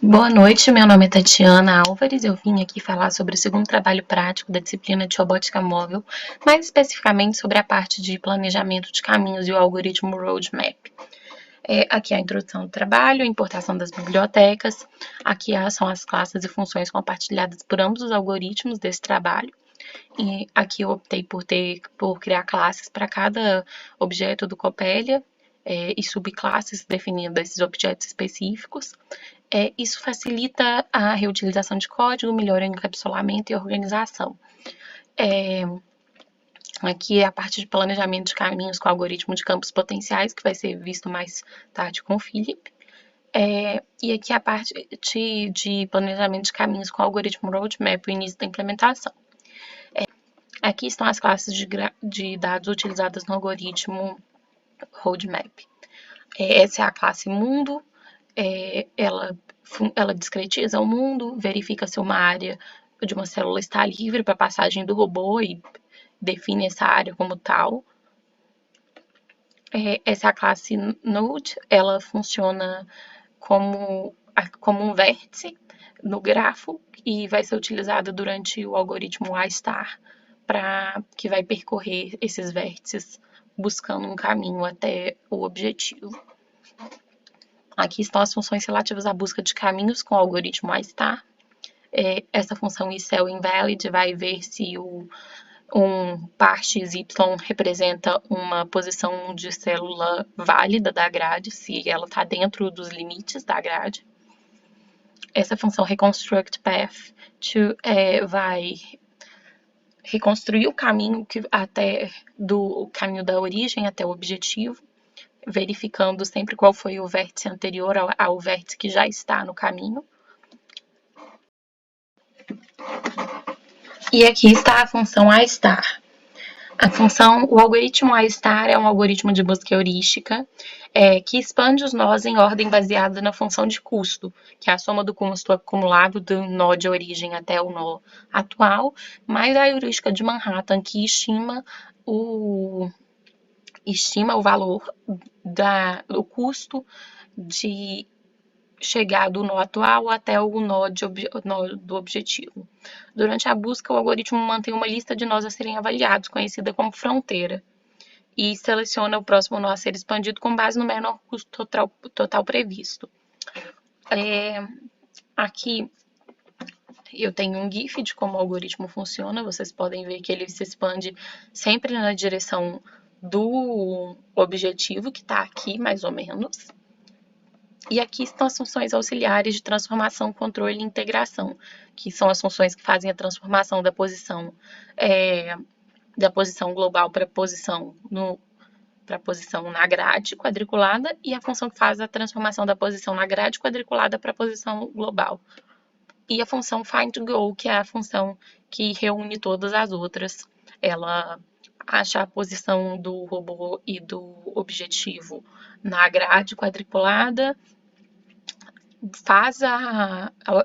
Boa noite, meu nome é Tatiana Álvares. Eu vim aqui falar sobre o segundo trabalho prático da disciplina de robótica móvel, mais especificamente sobre a parte de planejamento de caminhos e o algoritmo Roadmap. Aqui é a introdução do trabalho, a importação das bibliotecas. Aqui são as classes e funções compartilhadas por ambos os algoritmos desse trabalho. E aqui eu optei por criar classes para cada objeto do Coppelia e subclasses definindo esses objetos específicos. Isso facilita a reutilização de código, melhora o encapsulamento e organização. Aqui é a parte de planejamento de caminhos com algoritmo de campos potenciais, que vai ser visto mais tarde com o Philip. E aqui a parte de planejamento de caminhos com algoritmo roadmap, o início da implementação. Aqui estão as classes de dados utilizadas no algoritmo roadmap. Essa é a classe mundo, ela discretiza o mundo, verifica se uma área de uma célula está livre para passagem do robô e define essa área como tal. Essa é a classe node, ela funciona como um vértice no grafo e vai ser utilizada durante o algoritmo A*, que vai percorrer esses vértices buscando um caminho até o objetivo. Aqui estão as funções relativas à busca de caminhos com o algoritmo A*. Essa função isCell_invalid vai ver se um par XY representa uma posição de célula válida da grade, se ela está dentro dos limites da grade. Essa função reconstructPath vai reconstruir o caminho do caminho da origem até o objetivo, verificando sempre qual foi o vértice anterior ao vértice que já está no caminho. E aqui está a função A*. O algoritmo A* é um algoritmo de busca heurística que expande os nós em ordem baseada na função de custo, que é a soma do custo acumulado do nó de origem até o nó atual, mais a heurística de Manhattan, que estima o valor do custo de chegar do nó atual até o nó do objetivo. Durante a busca, o algoritmo mantém uma lista de nós a serem avaliados, conhecida como fronteira, e seleciona o próximo nó a ser expandido com base no menor custo total previsto. Aqui eu tenho um GIF de como o algoritmo funciona. Vocês podem ver que ele se expande sempre na direção do objetivo, que está aqui, mais ou menos. E aqui estão as funções auxiliares de transformação, controle e integração, que são as funções que fazem a transformação da posição global para a posição na grade quadriculada, e a função que faz a transformação da posição na grade quadriculada para a posição global. E a função find_goal, que é a função que reúne todas as outras. Ela acha a posição do robô e do objetivo na grade quadriculada,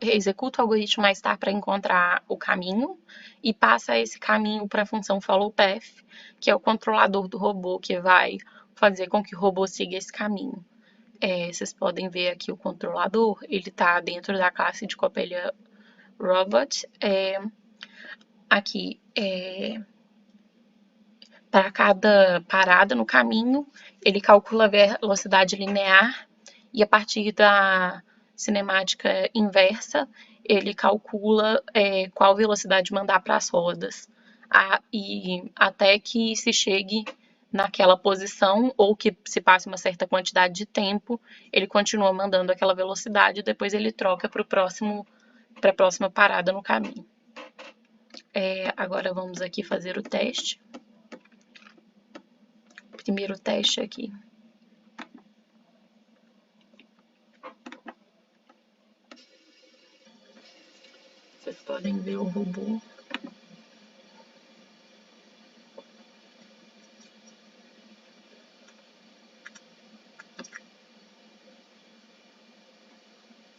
executa o algoritmo A* para encontrar o caminho e passa esse caminho para a função followPath, que é o controlador do robô, que vai fazer com que o robô siga esse caminho. Vocês podem ver aqui o controlador, ele está dentro da classe de Coppelia Robot. Aqui, para cada parada no caminho, ele calcula a velocidade linear e a partir da cinemática inversa, ele calcula qual velocidade mandar para as rodas, e até que se chegue naquela posição ou que se passe uma certa quantidade de tempo, ele continua mandando aquela velocidade e depois ele troca para a próxima parada no caminho. Agora vamos aqui fazer o teste. Primeiro teste aqui. Vocês podem ver o robô.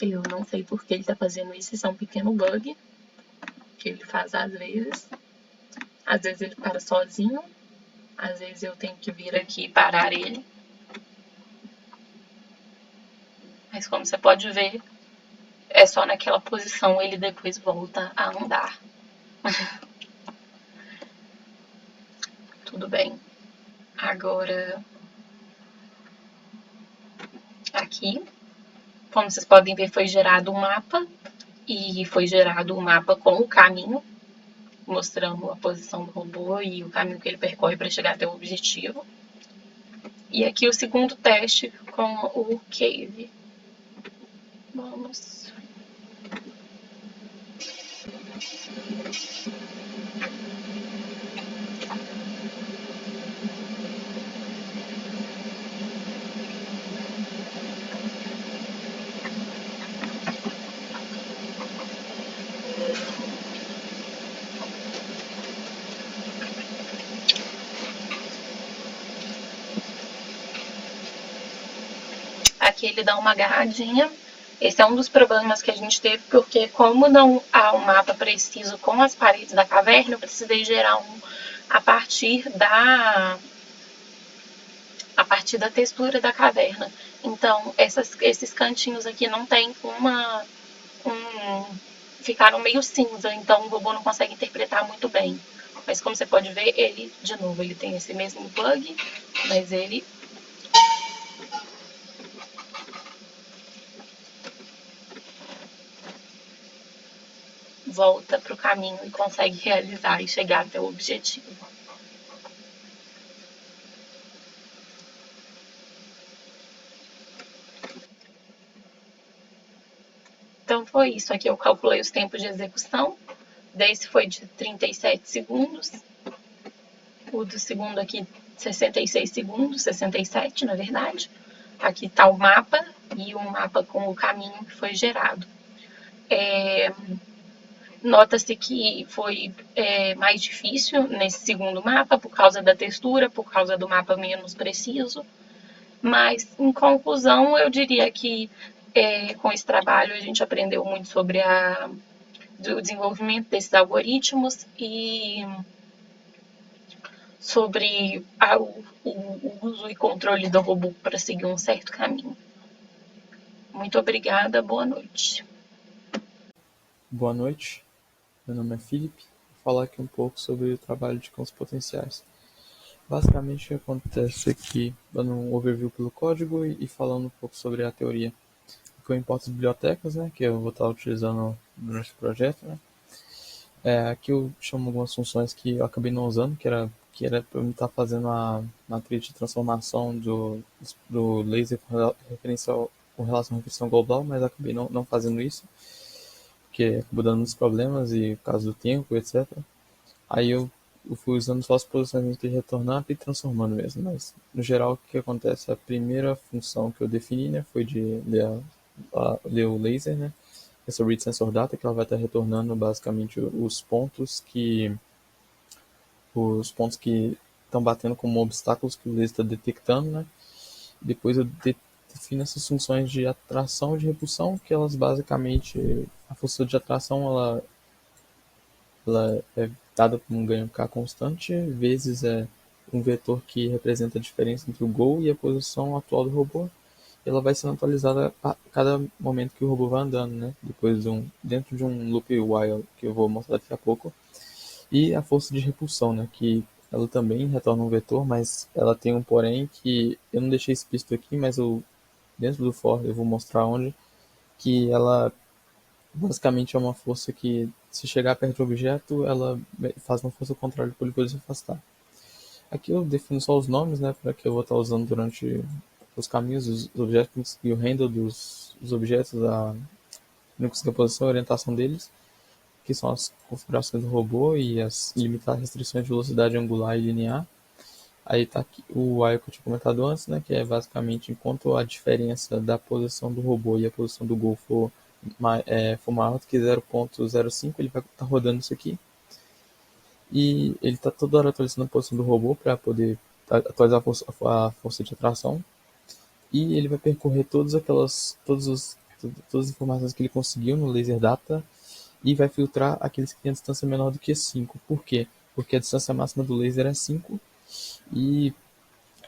Eu não sei por que ele está fazendo isso, isso é um pequeno bug que ele faz às vezes. Às vezes ele para sozinho, às vezes eu tenho que vir aqui e parar ele. Mas como você pode ver, é só naquela posição, ele depois volta a andar. Tudo bem. Agora, aqui, como vocês podem ver, foi gerado um mapa. E foi gerado um mapa com o caminho, mostrando a posição do robô e o caminho que ele percorre para chegar até o objetivo. E aqui o segundo teste com o Cave. Vamos. Aqui ele dá uma agarradinha. Esse é um dos problemas que a gente teve, porque como não há um mapa preciso com as paredes da caverna, eu precisei gerar um a partir da textura da caverna. Então, esses cantinhos aqui não tem ficaram meio cinza, então o robô não consegue interpretar muito bem. Mas como você pode ver, ele, de novo, ele tem esse mesmo bug, mas ele volta para o caminho e consegue realizar e chegar até o objetivo. Então foi isso. Aqui eu calculei os tempos de execução. Desse foi de 37 segundos. O do segundo aqui, 66 segundos, 67 na verdade. Aqui está o mapa e o mapa com o caminho que foi gerado. Nota-se que foi mais difícil nesse segundo mapa por causa da textura, por causa do mapa menos preciso. Mas, em conclusão, eu diria que com esse trabalho a gente aprendeu muito sobre o desenvolvimento desses algoritmos e sobre o uso e controle do robô para seguir um certo caminho. Muito obrigada, boa noite. Boa noite, meu nome é Felipe. Vou falar aqui um pouco sobre o trabalho de campos potenciais. Basicamente, o que acontece aqui, dando um overview pelo código e falando um pouco sobre a teoria. O que eu importo as bibliotecas, né, que eu vou estar utilizando durante o projeto, né. Aqui eu chamo algumas funções que eu acabei não usando, que era para eu estar fazendo a matriz de transformação do laser com relação à referência global, mas acabei não fazendo isso, porque acabou dando muitos problemas e por causa do tempo, etc. Aí eu fui usando só os posicionamentos de retornar e transformando mesmo, mas no geral o que acontece? A primeira função que eu defini, né, foi de ler o laser, né, essa read sensor data, que ela vai estar retornando basicamente os pontos que estão batendo como obstáculos que o laser está detectando, né. Depois eu defino essas funções de atração e de repulsão, que elas basicamente, a força de atração ela é dada por um ganho K constante, vezes um vetor que representa a diferença entre o goal e a posição atual do robô. Ela vai sendo atualizada a cada momento que o robô vai andando, né? Dentro de um loop while, que eu vou mostrar daqui a pouco. E a força de repulsão, né? Que ela também retorna um vetor, mas ela tem um porém que eu não deixei explícito aqui, mas dentro do for eu vou mostrar onde, que ela basicamente é uma força que, se chegar perto do objeto, ela faz uma força contrária para ele poder se afastar. Aqui eu defino só os nomes, né, para que eu vou estar usando durante os caminhos dos objetos e o handle dos objetos, a posição e orientação deles, que são as configurações do robô e as limitar restrições de velocidade angular e linear. Aí está aqui o while que eu tinha comentado antes, né, que é basicamente enquanto a diferença da posição do robô e a posição do gol for maior do que 0.05, ele vai estar rodando isso aqui. E ele está toda hora atualizando a posição do robô para poder atualizar a força de atração. E ele vai percorrer todas as informações que ele conseguiu no laser data e vai filtrar aqueles que têm a distância menor do que 5. Por quê? Porque a distância máxima do laser é 5 e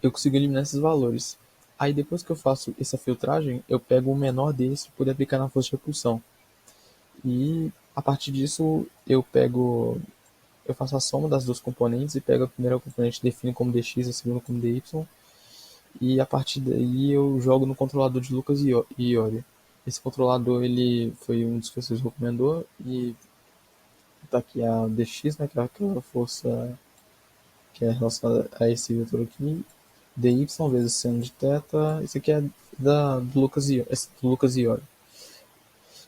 eu consigo eliminar esses valores. Aí depois que eu faço essa filtragem, eu pego o menor deles para poder aplicar na força de repulsão. E a partir disso eu faço a soma das duas componentes e pego a primeira componente, defino como dx, a segunda como dy, e a partir daí eu jogo no controlador de Lucas e Iori. Esse controlador ele foi um dos que vocês recomendou e tá aqui a dx, né, que é aquela força que é relacionada a esse vetor aqui, dy vezes seno de θ, esse aqui é do Lucas Iori.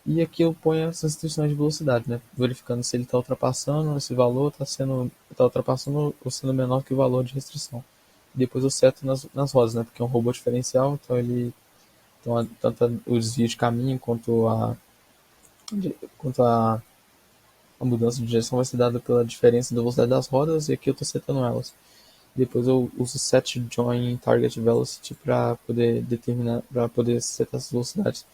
E aqui eu ponho essas restrições de velocidade, né? Verificando se ele está ultrapassando esse valor, tá ultrapassando ou sendo menor que o valor de restrição. Depois eu seto nas rodas, né? Porque é um robô diferencial, então tanto o desvio de caminho quanto a mudança de direção vai ser dada pela diferença da velocidade das rodas, e aqui eu estou setando elas. Depois eu uso set join target velocity para poder setar essas velocidades.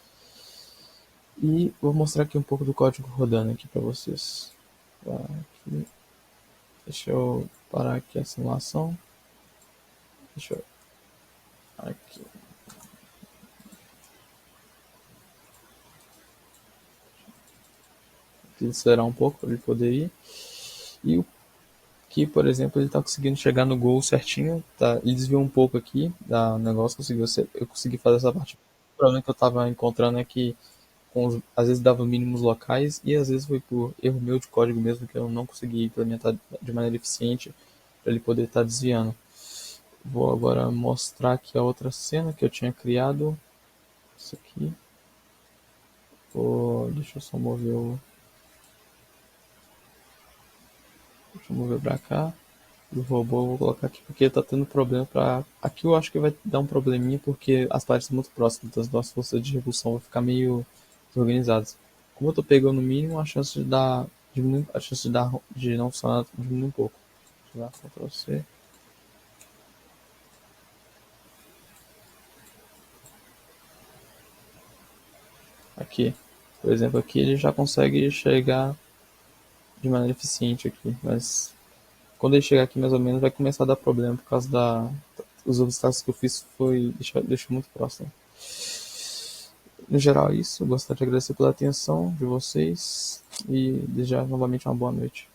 E vou mostrar aqui um pouco do código rodando aqui para vocês. Aqui. Deixa eu parar aqui a simulação. Deixa eu. Aqui. Acelerar um pouco para ele poder ir. E o que, por exemplo, ele está conseguindo chegar no gol certinho. Tá? Ele desviou um pouco aqui da negócio, eu consegui fazer essa parte. O problema que eu estava encontrando é que às vezes dava mínimos locais e às vezes foi por erro meu de código mesmo que eu não consegui implementar de maneira eficiente para ele poder estar desviando. Vou agora mostrar aqui a outra cena que eu tinha criado. Isso aqui. Deixa eu só mover Deixa eu mover pra cá. O robô eu vou colocar aqui porque tá tendo problema pra. Aqui eu acho que vai dar um probleminha porque as partes são muito próximas, então as nossas forças de revolução vão ficar meio desorganizadas. Como eu tô pegando o mínimo, a chance de dar. A chance de não funcionar diminui um pouco. Deixa eu dar Ctrl C. Aqui. Por exemplo, aqui ele já consegue chegar de maneira eficiente aqui, mas quando ele chegar aqui mais ou menos vai começar a dar problema por causa os obstáculos que eu fiz deixou muito próximo. No geral é isso, eu gostaria de agradecer pela atenção de vocês e desejar novamente uma boa noite.